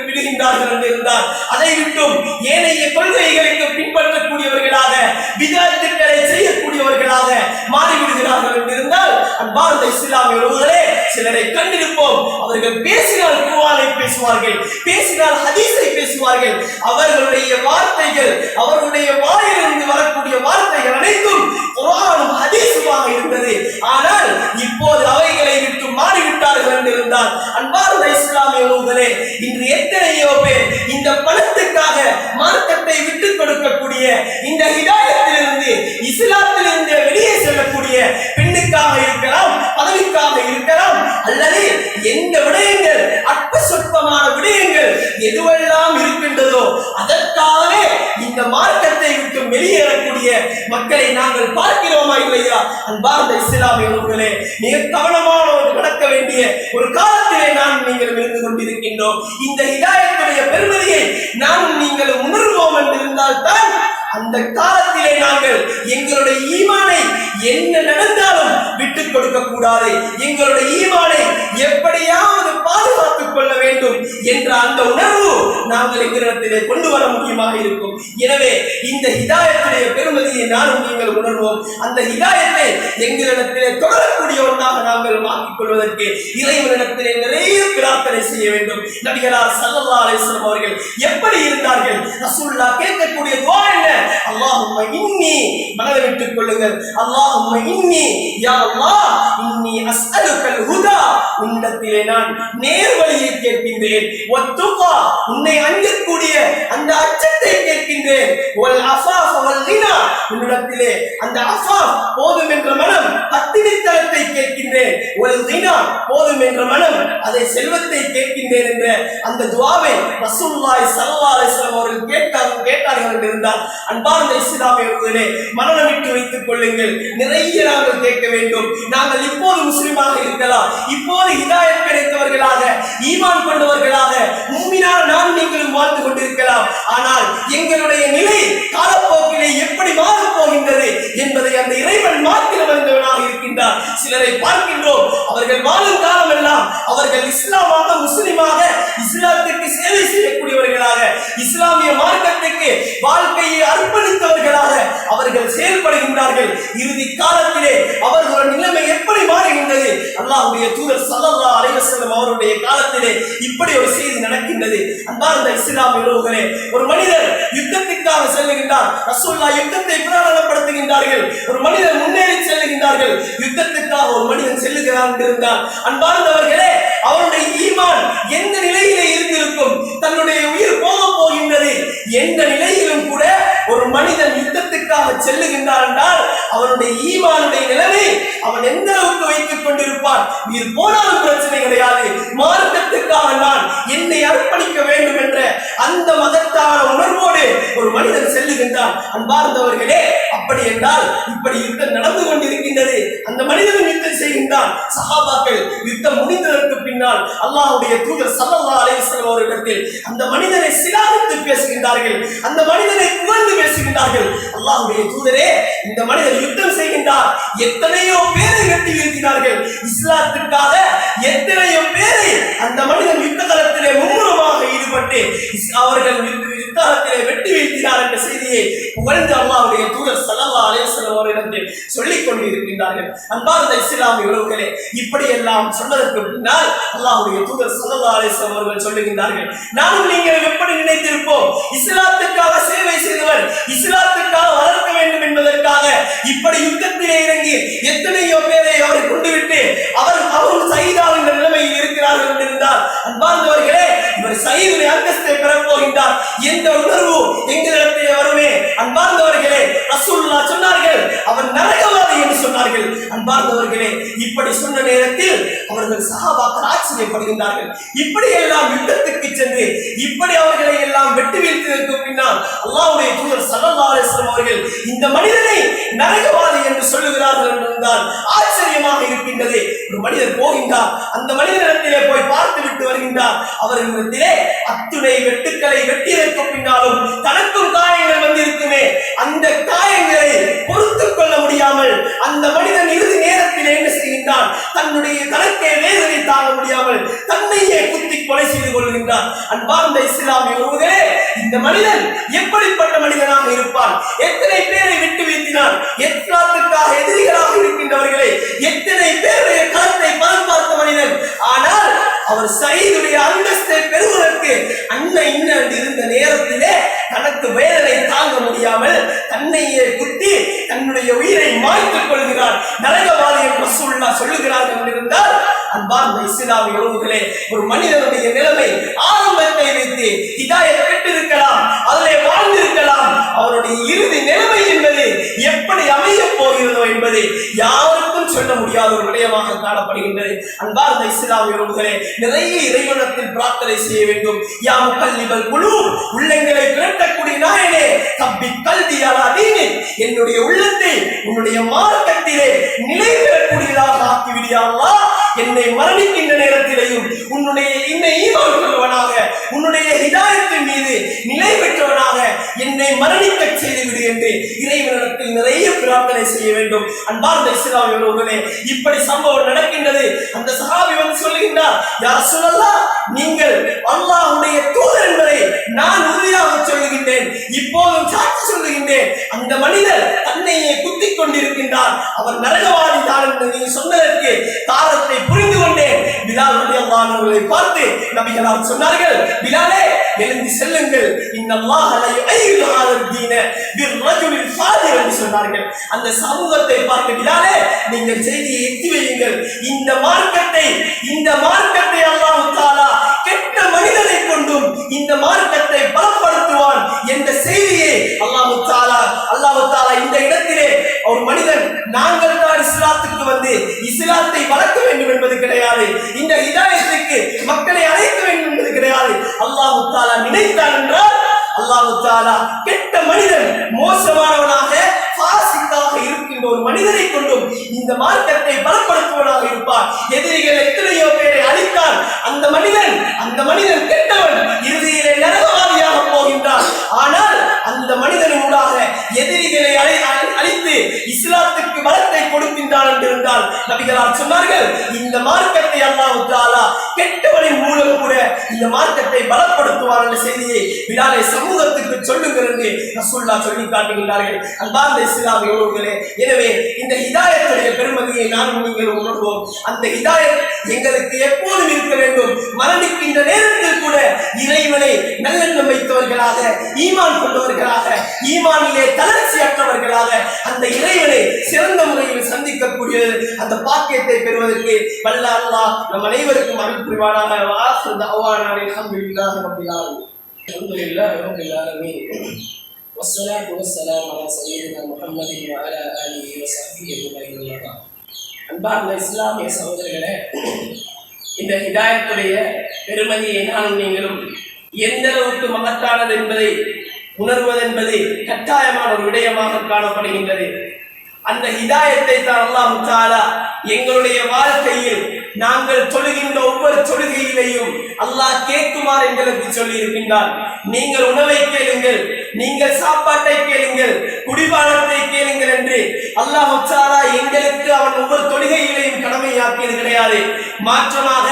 விடுகின்றார்கள் என்று இருந்தால், அதை விட்டும் ஏனைய கொள்கைகளுக்கு பின்பற்றக்கூடியவர்களாக, பிதஅத்துக்களை செய்யக்கூடியவர்களாக மாறிவிடுகிறார்கள் என்று இருந்தால், அன்பார்ந்த இஸ்லாமிய உறவுகளே, சிலரை கண்டிருப்போம், அவர்கள் பேசினால் குர்ஆனை பேசுவார்கள், பேசினால் ஹதீஸை பேசுவார்கள். அவர்களுடைய வார்த்தைகள், அவர்களுடைய வாயிலிருந்து வரக்கூடிய வார்த்தைகள் அனைத்தும் குர்ஆனும் ஹதீஸுமாக இருந்தது. ஆனால் இப்போது அவைகளை விட்டு மாறிவிட்டார்கள் என்று இருந்தால், அன்பார்ந்த இஸ்லாமிய உறவுகளே, இன்று எத்தனையோ பேர் இந்த பணத்துக்காக மார்க்கத்தை விட்டுக் கொடுக்கக்கூடிய, இந்த ஹிதாயத்திலிருந்து, இஸ்லாத்திலிருந்து வெளியே செல்லக்கூடிய, பெண்ணுக்காக இருக்கலாம், பதவிக்காக இருக்கலாம், அல்லது எந்த விடயங்கள், அற்ப சொற்பமான விடயங்கள் எதுவெல்லாம் இருக்கின்றதோ அதற்காக இந்த மார்க்கத்தை விட்டு வெளியேறக்கூடிய மக்களை நாங்கள் பார்க்கிறோமா இல்லையா? அன்பார்ந்த இஸ்லாமிய உறவுகளே, மிக கவனமான நடக்க வேண்டிய ஒரு காலத்திலே நாம் நீங்கள் இருந்து கொண்டிருக்கின்றோம். இந்த ஹிதாயத்துடைய பெருமதியை நானும் நீங்கள் உணர்வோம் என்று இருந்தால் தான் அந்த காலத்திலே நாங்கள் எங்களுடைய ஈமானை என்ன நடந்தாலும் விட்டுக் கொடுக்க கூடாது, எங்களுடைய ஈமானை எப்படியாவது பாதுகாத்துக் கொள்ள வேண்டும் என்ற அந்த உணர்வு நாங்கள் எங்களிடத்திலே கொண்டு வர முடியுமாக இருக்கும். எனவே இந்த ஹிதாயத்துடைய பெருமதியை நானும் நீங்கள் உணர்வோம். அந்த ஹிதாயத்தை எங்களிடத்திலே தொடரக்கூடிய ஒன்றாக நாங்கள் மாற்றிக் கொள்வதற்கு இறைவனிடத்திலே நிறைய பிரார்த்தனை செய்ய வேண்டும். நபிகளார் ஸல்லல்லாஹு அலைஹி வஸல்லம் அவர்கள் எப்படி இருந்தார்கள்? ரசூலுல்லாஹ் கேட்கக்கூடிய துஆ என்ன? அல்லாஹும்ம இன்னி, மனதை விட்டுக் கொள்ளுங்கள், அல்லாஹும்ம இன்னி, யா அல்லாஹ், இன்னி அஸ்அலுக்கல் ஹுதா, உன்னிடத்திலே நான் நேர்வழியை கேட்கின்றேன், வத்துகா, உன்னை அஞ்சக்கூடிய அந்த அச்சத்தை கேட்கின்றேன், வல் அஃபாஃப வல் கினா, உன்னிடத்திலே அந்த அஃபாஃப், போதும் என்ற மனம், பத்தினித்தனத்தை கேட்கின்றேன், வல் கினா, போதும் என்ற மனம், அதை செல்வத்தை கேட்கின்றேன் என்ற அந்த துஆவை ரசூலுல்லாஹி ஸல்லல்லாஹு அலைஹி வஸல்லம் அவர்கள் கேட்டார்கள் என்று இருந்தால், அன்பார்ந்த இஸ்லாமியர்களே, மனநமிட்டு வைத்துக் கொள்ளுங்கள். நிறைய நாங்கள் கேட்க வேண்டும். நாங்கள் இப்போது முஸ்லிமாக இருக்கலாம், இப்போது ஹிதாயத் கிடைத்தவர்களாக, ஈமான் கொண்டவர்களாக, முஃமினான நாம் நீங்களும் வாழ்ந்து கொண்டிருக்கலாம். ஆனால் எங்களுடைய நிலை காலப்போக்கிலே எப்படி மாறப் போகின்றது என்பதை அந்த இறைவன் மாத்திரம் அறிந்தவனாக இருக்கின்றார். சிலரை பார்க்கின்றோம், அவர்கள் வாழும் காலம் எல்லாம் அவர்கள் இஸ்லாமாக, முஸ்லிமாக, இஸ்லாத்துக்கு சேவை செய்யக்கூடியவர்களாக, இஸ்லாமிய மார்க்கத்துக்கு வாழ்க்கையை அர்ப்பணித்தவர்களாக அவர்கள் செயல்படுகின்றார்கள். இறுதி காலத்திலே அவர்களுடைய நிலைமை எப்படி மாறுகின்றது? அல்லாஹ்வுடைய தூதர் ஸல்லல்லாஹு அலைஹி வஸல்லம் அவருடைய காலத்திலே இப்படி ஒரு செய்தி நடக்கின்றது. அன்பார்ந்த இஸ்லாமிய உறவுகளே, ஒரு மனிதர் யுத்தத்துக்காக செல்லுகின்றார். ரசூலுல்லாஹ் யுத்தத்தை பிரகடனப்படுத்துகின்றார்கள். ஒரு மனிதர் முன்னேறி செல்லுகின்றார்கள். யுத்தத்துக்காக ஒரு மனிதன் செல்லுகிறான் இருந்தால், அன்பார்ந்தவர்களே, அவருடைய ஈமான் எந்த நிலையிலே இருந்திருக்கும்? தன்னுடைய உயிர் போக போகின்றது எந்த நிலையிலும் கூட ஒரு மனிதன் யுத்தத்துக்காக செல்லுகின்றார் என்றால் அவனுடைய ஈமானுடைய நிலைமை அவன் எந்த அளவுக்கு வைத்துக் கொண்டிருப்பான்? உயிர் போனாலும் பிரச்சனை கிடையாது, மார்க்கத்துக்காக நான் என்னை அர்ப்பணிக்க வேண்டும் என்ற அந்த மகத்தான உணர்வோடு ஒரு மனிதன் செல்லுகின்றான். அன்பார்ந்தவர்களே, அப்படி என்றால் இப்படி யுத்தம் நடந்து கொண்டிருக்கின்றது, அந்த மனிதன் யுத்தம் செய்கின்றான். சஹாபாக்கள் யுத்தம் முடிந்ததற்கு பின்னால் அல்லாஹ்வுடைய தூதர் ஸல்லல்லாஹு அலைஹி வஸல்லம் அவர்களிடத்தில் அந்த மனிதனை சிலாகித்து பேசுகின்றார்கள், அந்த மனிதனை புகழ்ந்து பேசுகின்றார்கள். அல்லாஹ்வுடைய தூதரே, இந்த மனிதர் யுத்தம் செய்கின்றார், எத்தனையோ பேரை வெட்டி வீழ்த்தினார்கள், இஸ்லாத்திற்காக எத்தனையோ பேரை அந்த மனிதன் யுத்த களத்திலே மும்முரமாக ஈடுபட்டு அவர்கள் யுத்தத்திலே வெட்டி வீழ்த்தினார் என்ற செய்தியை புகழ்ந்து அல்லாஹ்வுடைய தூதர் ஸல்லல்லாஹு அலைஹி வஸல்லம் அவர்களிடத்தில் சொல்லிக் கொண்டு இருக்கின்றார்கள். அன்பார்ந்த இஸ்லாமிய உறவுகளே, இப்படி எல்லாம் சொன்னதற்கு பின்னால் அல்லாஹ்வுடைய தூதர் ஸல்லல்லாஹு அலைஹி வஸல்லம் அவர்கள் சொல்லுகின்றார்கள், நானும் நீங்கள் எப்படி நினைத்திருப்போம், இஸ்லாத்துக்காக சேவை செய்தவர், இஸ்லாத்துக்காக வளர்க்க வேண்டும் என்பதற்காக இப்படி யுத்தத்திலே இறங்கி எத்தனையோ பேரை அவரை கொண்டுவிட்டு அவர்கள் சயீதாக இந்த நிலைமையில் இருக்கிறார்கள் என்றிருந்தால், அன்பார்ந்தவர்களே, இவர் சயீதுடைய அந்தஸ்தை பெறப் போகின்றார் என்ற உணர்வு எங்களிடத்திலே வருமே. அன்பார்ந்தவர்களே, ரசூலுல்லாஹ் சொன்னார்கள், அவன் நரகவாதி என்று சொன்னார்கள். அன்பார்ந்தவர்களே, இப்படி சொன்ன நேரத்தில் அவர்கள் சஹாபாக்கள் ஆச்சரியப்படுகின்றார்கள். இப்படி எல்லாம் யுத்தத்துக்கு சென்று இப்படி அவர்களை எல்லாம் வெட்டி வீழ்த்ததற்கு பின்னால் அல்லாஹ்வுடைய தூதர் ஸல்லல்லாஹு அலைஹி வஸல்லம் அவர்கள் இந்த மனிதனை நரகவாதி என்று சொல்லுகிறார்கள் என்றால் ஆச்சரியமாக இருக்கின்றது. ஒரு மனிதர் போகின்றார், அந்த மனிதனிடத்திலே போய் பார்த்து விட்டு வருகின்றார். அவர்களிடத்திலே அத்துணை வெட்டுக்களை வெட்டியதற்கு பின்னாலும் தனக்கும் காயங்கள் வந்திருக்குமே, அந்த காயங்களை பொறுத்துக் கொள்ள முடியாமல் அந்த மனிதன் இறுதி நேரத்தில் என்ன செய்கின்றான், தன்னுடைய தனக்கே வேதனை தாங்க முடியாமல் தன்னையே குத்தி கொலை செய்து கொள்கின்றான். அன்பார்ந்த இஸ்லாமிய உறவுகளே, இந்த மனிதன் எப்படிப்பட்ட மனிதனாக இருப்பான், எத்தனை பேரை விட்டு வீழ்த்தினான், இஸ்லாத்துக்காக எதிரிகளாக இருக்கின்றவர்களை எத்தனை பேருடைய களத்தை பலம் பார்த்த மனிதன். ஆனால் அவர் சயீதுடைய அந்தஸ்தை பெறுவதற்கு இருந்த நேரத்திலே தனக்கு வேதனை தாங்க முடியாமல் தன்னையே குத்தி தன்னுடைய உயிரை மாய்த்துக் கொள்கிறார். நரகவாதி என்று ரசூலுல்லாஹ் சொல்லுகிறார்கள் என்றால், அன்பார்ந்த இஸ்லாமிய உறவுகளே, ஒரு மனிதனுடைய நிலைமை ஆரம்பத்தை வைத்து ஹிதாயத் பெற்றிருக்கலாம், அதிலே வாழ்ந்திருக்கலாம், அவருடைய இறுதி நிலைமை என்பது எப்படி அமைய போகிறதோ என்பது யாருக்கும் சொல்ல முடியாத ஒரு விடயமாக காணப்படுகின்றது. அன்பார்ந்த இஸ்லாமிய உறவுகளே, நிறைய இறைவனத்தில் பிரார்த்தனை செய்ய வேண்டும். யா முகல்லிபல் குலூப், உள்ளங்களை திரட்டக்கூடிய நாயனே, கப்பி கல்வி அலா தீனி, என்னுடைய உள்ளத்தை உன்னுடைய மார்க்கத்திலே நிலை பெறக்கூடியதாக ஆக்கிவிடு யா அல்லாஹ். என்னை மரணிக்கின்ற நேரத்திலேயும் உன்னுடைய என்னை ஈமான் கொண்டவனாக, உன்னுடைய ஹிதாயத்தின் மீது நிலை பெற்றவனாக என்னை மரணிக்க செய்துவிடு என்று இறைவனிடத்தில் நிறைய பிரார்த்தனை செய்ய வேண்டும். அன்பார்ந்த இஸ்லாமிய உறவுகளே, இப்படி சம்பவம் நடக்கின்றது. அந்த சஹாபி வந்து சொல்லுகின்றார், யா ரசூலல்லாஹ், நீங்கள் அல்லாஹ்வுடைய தூதர் என்பதை நான் உறுதியாக சொல்லுகின்றேன், இப்போதும் சாட்சி சொல்லுகின்றேன். அந்த மனிதர் தன்னையே குத்திக் கொண்டிருக்கின்றார், அவர் நரகவாதி தான் என்று நீங்கள் சொன்னதற்கு காரணத்தை புரிந்து கொண்டேன். பிலால் ரலியல்லாஹு அன்ஹுவை பார்த்து நபிகளார் சொன்னார்கள், பிலாலே, எழுந்து செல்லுங்கள், இன்னல்லாஹ லா யுஐது ஹாதல் தீன பிர்ரஜுலில் ஃபாஜிர் என்று சொன்னார்கள். அந்த சமூகத்தை பார்த்து, பிலாலே, நீங்கள் செய்தியை எத்தி வையுங்கள், இந்த மார்க்கத்தை அல்லாஹ் தஆலா கெட்ட மனிதனை கொண்டும் இந்த மார்க்கத்தை பலப்படுத்துவான் என்ற செய்தியை அல்லாஹ் தஆலா இந்த இடத்திலே ஒரு மனிதன் நாங்கள் தான் இஸ்லாத்துக்கு வந்து இஸ்லாத்தை வளர்க்க வேண்டும் என்பது கிடையாது, இந்த ஹிதாயத்துக்கு மக்களை அழைக்க வேண்டும் என்பது கிடையாது. அல்லாஹ் தஆலா நினைத்தான் என்றால் அல்லாஹ் தஆலா கெட்ட மனிதன், மோசமானவனாக ஃபாசிக்காக இருக்கின்ற ஒரு மனிதனை கொண்டும் இந்த மார்க்கத்தை பலப்படுத்துவனாக இருப்பார். எதிரிகள் எத்தனையோ பேரை அழித்தான், அந்த மனிதன் கெட்டவன், இறுதியிலே நரகவாதியாக போகின்றான். ஆனால் அந்த மனிதனூடாக எதிரிகளை அழித்து இஸ்லாத்துக்கு பலத்தை கொடுக்கின்றான் என்றிருந்தால் நபிகளார் சொன்னார்கள், இந்த மார்க்கத்தை அல்லாஹ் தஆலா கெட்டவனின் மூலம் கூட இந்த மார்க்கத்தை பலப்படுத்துவார் என்ற செய்தியை பிலாலை சமூகத்துக்கு சொல்லுங்கள் என்று ரசூலுல்லாஹ் சொல்லி காட்டுகின்றார்கள். அன்பார்ந்த இஸ்லாமிய உறவுகளே, எனவே இந்த ஹிதாயத்துடைய பெருமதியை நானும் நீங்கள் உணர்வோம். அந்த ஹிதாயத் எங்களுக்கு எப்போதும் இருக்க வேண்டும். மரணிக்கின்ற நேரத்தில் கூட இறைவனை நல்லெண்ணம் வைத்தவர்களாக, ஈமான் கொண்டவர்களாக, ஈமானிலே தளர்ச்சியற்றவர்களாக அந்த இறைவனை சிறந்த முறையில் சந்திக்கக்கூடிய அந்த பாக்கியத்தை பெறுவதற்கு வல்ல அல்லாஹ் நம் அனைவருக்கும் அருள் புரிவானாக. வாஹிரு தஅவானா அல்ஹம்துலில்லாஹி ரப்பில் ஆலமீன். அல்ஹம்துலில்லாஹி ரப்பில் ஆலமீன். வஸ்ஸலாத்து வஸ்ஸலாமு அலா சய்யிதினா முஹம்மதின் வ அலா ஆலிஹி வ ஸஹ்பிஹி அஜ்மஈன். அன்பார்ந்த இஸ்லாமிய சகோதரர்களே, இந்த ஹிதாயத்துடைய பெருமதியை நானும் நீங்களும் எந்த அளவுக்கு மகத்தானது என்பதை உணர்வதென்பது கட்டாயமான ஒரு விடயமாக காணப்படுகின்றது. அந்த ஹிதாயத்தை தான் அல்லாஹ் தஆலா எங்களுடைய வாழ்க்கையில் நாங்கள் சொல்லுகின்ற ஒவ்வொரு அல்லாஹ் கேட்குமாறு எங்களுக்கு சொல்லி இருக்கின்றான். நீங்கள் உணவை கேளுங்கள், நீங்கள் சாப்பாட்டை கேளுங்கள், குடிபானத்தை கேளுங்கள் என்று அல்லாஹ் தஆலா எங்களுக்கு அவன் ஒவ்வொரு தொழுகையிலையும் கடமையாக்கியது கிடையாது. மாற்றமாக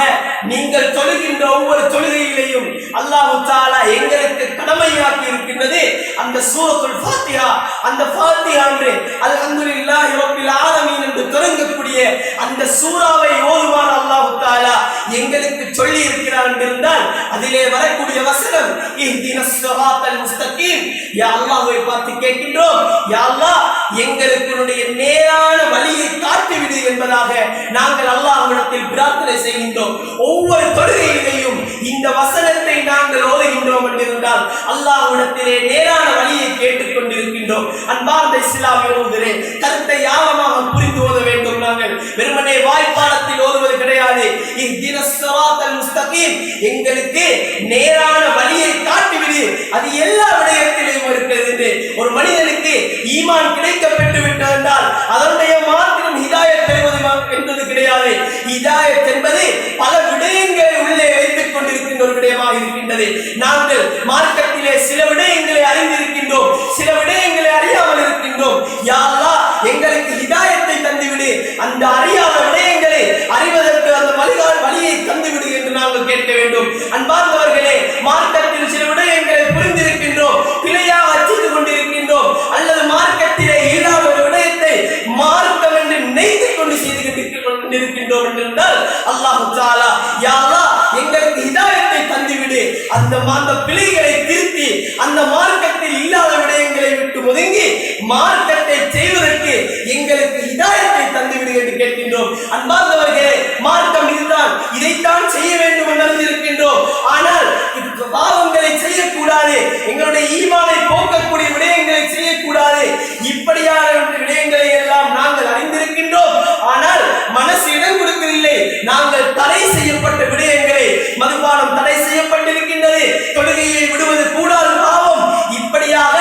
நீங்கள் தொழுகின்ற ஒவ்வொரு தொழுகையிலையும் அல்லாஹ் தஆலா எங்களுக்கு கடமையாக்கி இருக்கின்றது அந்த சூரத்துல் ஃபாத்திஹா. அந்த ஃபாத்திஹா என்று அல்ஹம்துலில்லாஹி ரப்பில் ஆலமீன் என்று தொடங்கக்கூடிய அந்த சூராவை ஓதுமாறு அல்லாஹ் தஆலா எங்களுக்கு சொல்லி இருக்கிறார் என்றால் அதிலே வரக்கூடிய வசனம் இஹ்தினஸ் ஸிராத்தல் முஸ்தகீம். யா அல்லாஹ்வை பார்த்து கேட்கின்றோம், யா அல்லாஹ் எங்களுக்கு உன்னுடைய நேரான வழியை காட்டிவிடு என்பதாக நாங்கள் அல்லாஹ்விடத்தில் பிரார்த்தனை செய்கின்றோம். ஒவ்வொரு தொழுகையிலேயும் இந்த வசனத்தை நாங்கள் ஓதுகின்றோம் என்றால் அல்லாஹ்விடத்திலே நேரான வழியை கேட்டுக் கொண்டிருக்கின்றோம். அன்பார்ந்த இஸ்லாமியர்களே, கருத்தை ஆழமாக புரிந்து ஓத வேண்டும். நாங்கள் வெறுமனே வாய்ப்பாடத்தில் ஓதுவது கிடையாது. இஹ்தினஸ் ஸிராத்தல் முஸ்தகீம், எங்களுக்கு நேரான வழியை காட்டிவிடு. அது எல்லா விடயத்திலும் இருக்கிறது. ஒரு மனிதனுக்கு ஈமான் கிடைக்கப்பட்டு விட்டது என்றால் அதனுடைய மாத்திரம் ஹிதாயத் பெறுவது என்பது கிடையாது. ஹிதாயத் என்பது பல விடயங்களை உள்ளே வைத்துக் கொண்டிருக்கின்ற ஒரு விடயமாக இருக்கின்றது. நாங்கள் மார்க்கத்திலே சில விடயங்களை அறிந்திருக்கின்றோம், சில விடயங்களை அறியாமல் இருக்கின்றோம். யா அல்லாஹ் எங்களுக்கு ஹிதாயத்தை தந்துவிடு, அந்த அறியாத விடயங்களை அறிவதற்கு அந்த வழியை தந்துவிடு என்று நாங்கள் கேட்க வேண்டும். அன்பார்ந்தவர்களே, மார்க்கத்தில் சில விடயங்களை புரிந்திருக்கின்றோம், பிழையாக செய்து கொண்டிருக்கின்றோம், அல்லது மார்க்கத்திலே இல்லாத ஒரு விடயத்தை மார்க்கம் என்று நினைத்துக் கொண்டு செய்து கொண்டிருக்கின்றோம் என்றால் அல்லாஹ் தஆலா யா அல்லாஹ் எங்களுக்கு ஹிதாயத்தை தந்துவிடு, அந்த பிழைகளை திருத்தி அந்த மார்க்கத்தில் இல்லாத விடயங்களை விட்டு ஒதுங்கி மார்க்கத்தை செய்வதற்கு எங்களுக்கு ஹிதாயத்தை தந்துவிடு என்று கேட்கின்றோம். அன்பார்ந்தவர்களே, மார்க்கம் இதுதான், இதைத்தான் செய்ய வேண்டும் என்று அறிந்திருக்கின்றோம். ஆனால் பாவங்களை செய்யக்கூடாது, எங்களுடைய ஈமானை போக்கக்கூடிய விடயங்களை செய்யக்கூடாது, இப்படியான விடயங்களை எல்லாம் நாங்கள் அறிந்திருக்கின்றோம். ஆனால் மனசு இடம் கொடுக்கவில்லை. நாங்கள் தடை செய்யப்பட்ட விடயங்களை, மதுபானம் தடை செய்யப்பட்டிருக்கின்றது, தொழுகையை விடுவது கூடாது பாவம், இப்படியாக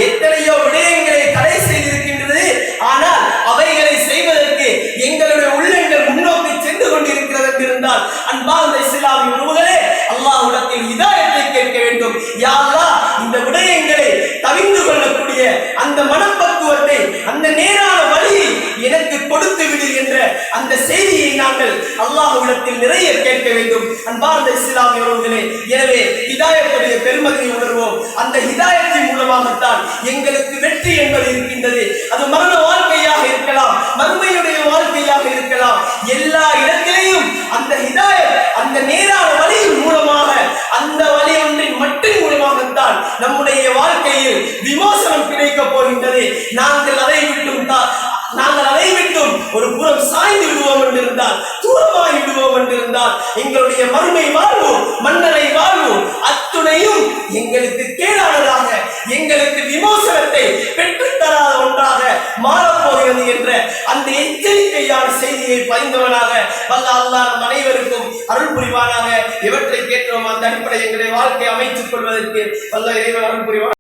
எத்தனையோ விடயங்களை தடை செய்திருக்கின்றது. ஆனால் அவைகளை செய்வதற்கு எங்களுடைய உள்ளங்கள் முன்னோக்கி சென்று கொண்டிருக்கிறது என்றிருந்தால் அன்பார்ந்த இஸ்லாமிய உறவுகளே, அல்லாஹ்விடத்தில் ஹிதாயத்தை கேட்க வேண்டும். யா அல்லாஹ் இந்த விடயங்களை தவிந்து கொள்ளக்கூடிய அந்த மனப்பக்குவத்தை, அந்த நேரான வழியை எனக்கு கொடுத்து விடு என்ற அந்த செய்தியை நாங்கள் அல்லாஹ்விடத்தில் நிறைய கேட்க வேண்டும். அன்பார்ந்த இஸ்லாமிய உறவுகளே, எனவே ஹிதாயத்துடைய பெருமதியை உணர்வோம். அந்த ஹிதாயத்தின் மூலமாகத்தான் எங்களுக்கு வெற்றி என்பது இருக்கின்றது. அது மரண வாழ்க்கையாக இருக்கலாம், மறுமையுடைய வாழ்க்கையாக இருக்கலாம், எல்லா இடத்திலேயும் அந்த ஹிதாயத், அந்த நேரான வழியின் மூலமாக, அந்த வழி ஒன்றின் மட்டின் மூலமாகத்தான் நம்முடைய வாழ்க்கையில் விமோசனம் கிடைக்கப் போகின்றது. நாங்கள் அதை விட்டும் ஒரு புறம் சாய்ந்து விடுவோம் என்றிருந்தால், தூரமாகி விடுவோம் என்றிருந்தால் எங்களுடைய மறுமை வாழ்வு, மன்னரை வாழ்வு அத்துணையும் எங்களுக்கு கேடானதாக, எங்களுக்கு விமோசனத்தை பெற்றுத்தராத ஒன்றாக மாறப்போகிறது என்ற அந்த எச்சரிக்கையான செய்தியை பயந்தவனாக வல்ல அல்லாஹ் நம் அனைவருக்கும் அருள் புரிவானாக. எவற்றை கேட்கிறோம் அந்த அடிப்படை எங்களுடைய வாழ்க்கை அமைத்துக் கொள்வதற்கு வல்ல இறைவன் அருள் புரிவான்.